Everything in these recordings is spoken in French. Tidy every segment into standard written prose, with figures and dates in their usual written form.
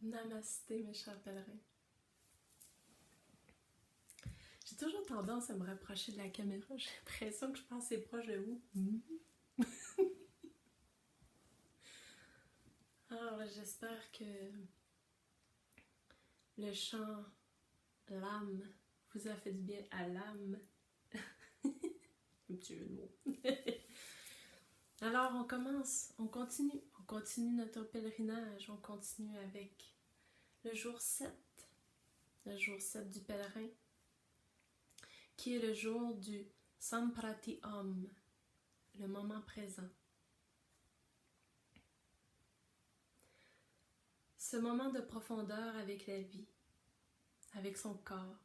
Namasté, mes chers pèlerins. J'ai toujours tendance à me rapprocher de la caméra. J'ai l'impression que je pense assez proche de vous. Alors, j'espère que le chant l'âme vous a fait du bien à l'âme. Un petit jeu de mots. Alors, on continue notre pèlerinage, on continue avec le jour 7 du pèlerin, qui est le jour du Samprati Om, le moment présent. Ce moment de profondeur avec la vie, avec son corps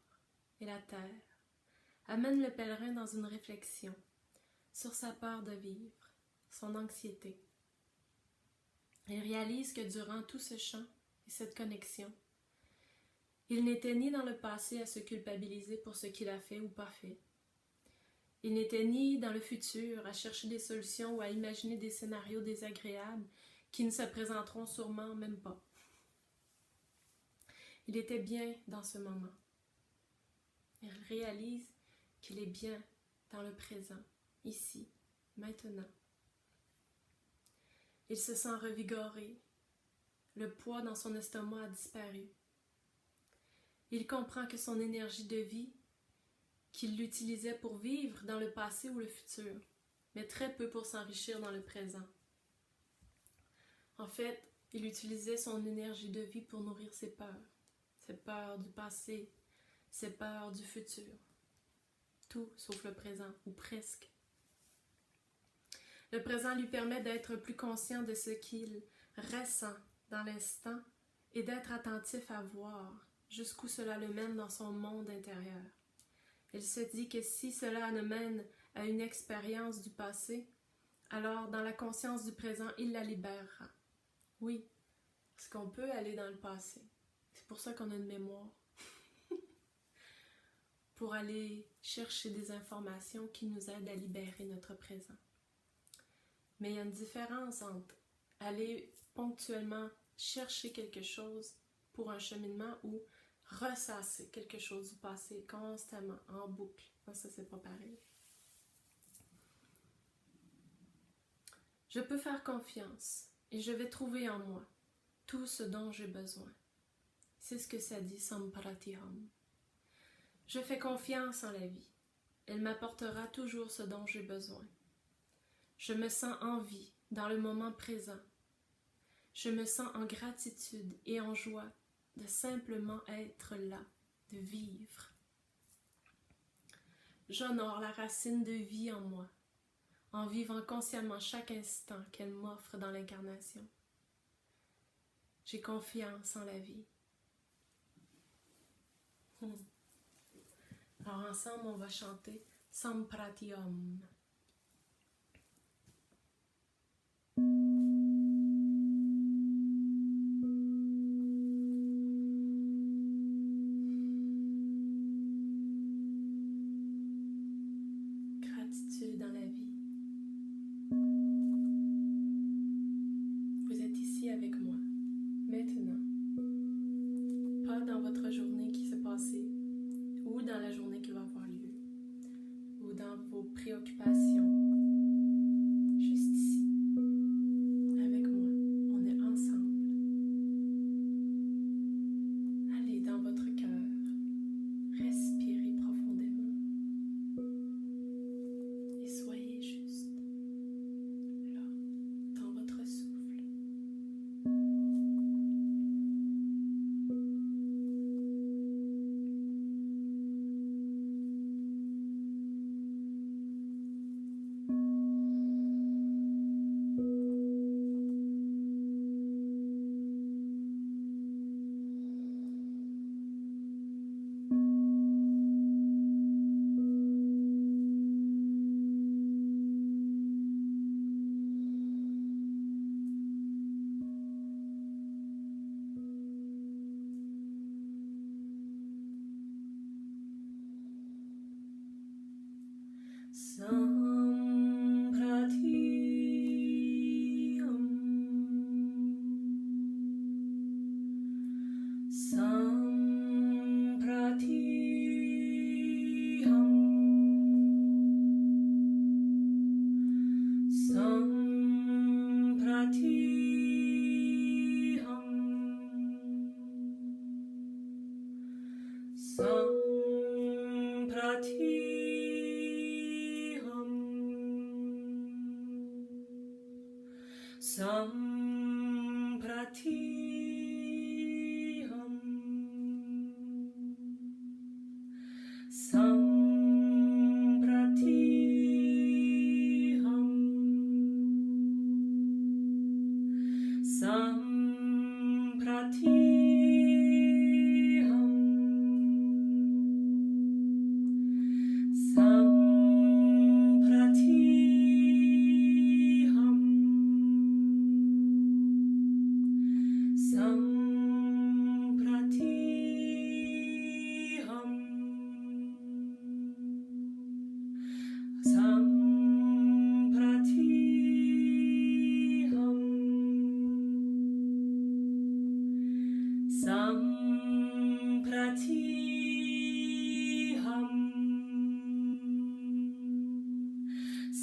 et la terre, amène le pèlerin dans une réflexion sur sa peur de vivre, son anxiété. Il réalise que durant tout ce chant et cette connexion, il n'était ni dans le passé à se culpabiliser pour ce qu'il a fait ou pas fait. Il n'était ni dans le futur à chercher des solutions ou à imaginer des scénarios désagréables qui ne se présenteront sûrement même pas. Il était bien dans ce moment. Il réalise qu'il est bien dans le présent, ici, maintenant. Il se sent revigoré. Le poids dans son estomac a disparu. Il comprend que son énergie de vie, qu'il l'utilisait pour vivre dans le passé ou le futur, mais très peu pour s'enrichir dans le présent. En fait, il utilisait son énergie de vie pour nourrir ses peurs du passé, ses peurs du futur. Tout sauf le présent, ou presque. Le présent lui permet d'être plus conscient de ce qu'il ressent dans l'instant et d'être attentif à voir jusqu'où cela le mène dans son monde intérieur. Il se dit que si cela le mène à une expérience du passé, alors dans la conscience du présent, il la libérera. Oui, parce qu'on peut aller dans le passé. C'est pour ça qu'on a une mémoire. Pour aller chercher des informations qui nous aident à libérer notre présent. Mais il y a une différence entre aller ponctuellement chercher quelque chose pour un cheminement ou ressasser quelque chose du passé constamment, en boucle. Non, ça, c'est pas pareil. Je peux faire confiance et je vais trouver en moi tout ce dont j'ai besoin. C'est ce que ça dit Samprati Om. Je fais confiance en la vie. Elle m'apportera toujours ce dont j'ai besoin. Je me sens en vie dans le moment présent. Je me sens en gratitude et en joie de simplement être là, de vivre. J'honore la racine de vie en moi, en vivant consciemment chaque instant qu'elle m'offre dans l'incarnation. J'ai confiance en la vie. Alors ensemble, on va chanter Samprati Om. Gratitude dans la vie. Vous êtes ici avec moi, maintenant. Pas dans votre journée qui s'est passée, ou dans la journée qui va avoir lieu, ou dans vos préoccupations. Juste ici, avec moi. On est ensemble. Allez dans votre cœur. Respirez profondément. Et soyez juste là, dans votre souffle. Sampratiham Sampratiham Sampratiham Sampratiham Sampratiham Sampratiham Sampratiham Sampratiham Sampratiham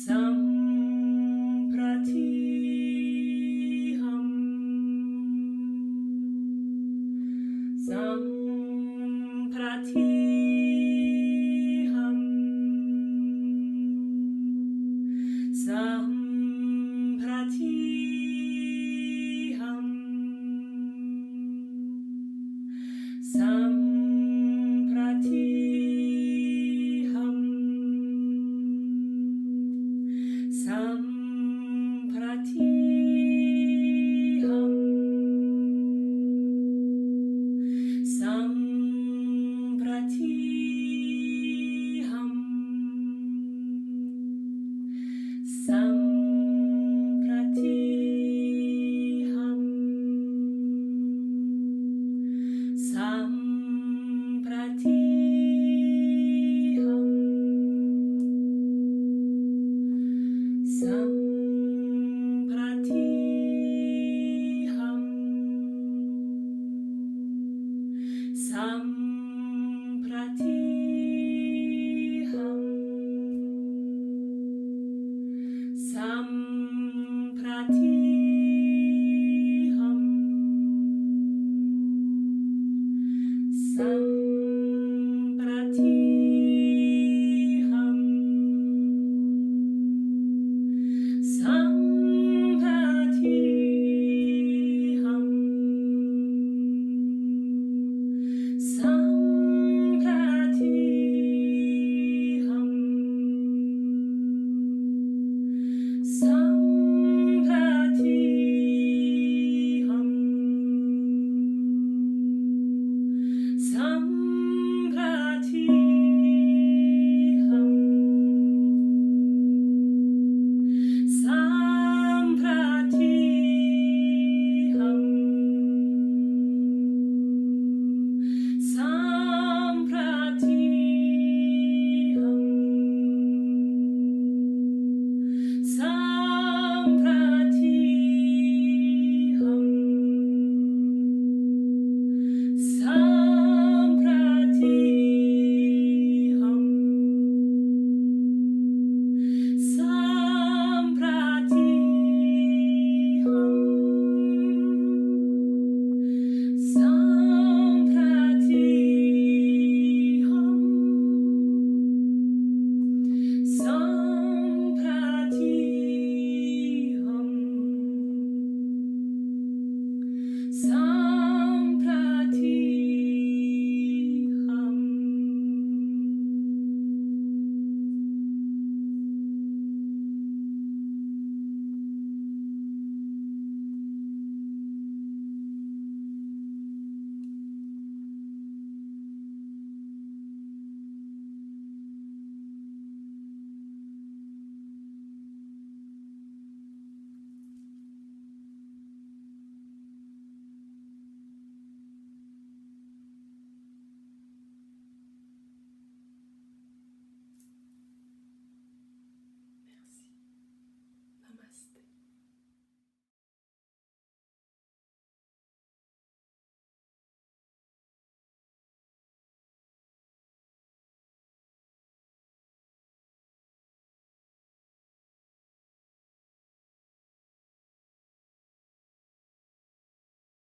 Sampratiham Sampratiham Sampratiham Sampratiham Sampratiham Sampratiham Sampratiham Sampratiham Sampratiham Sampratiham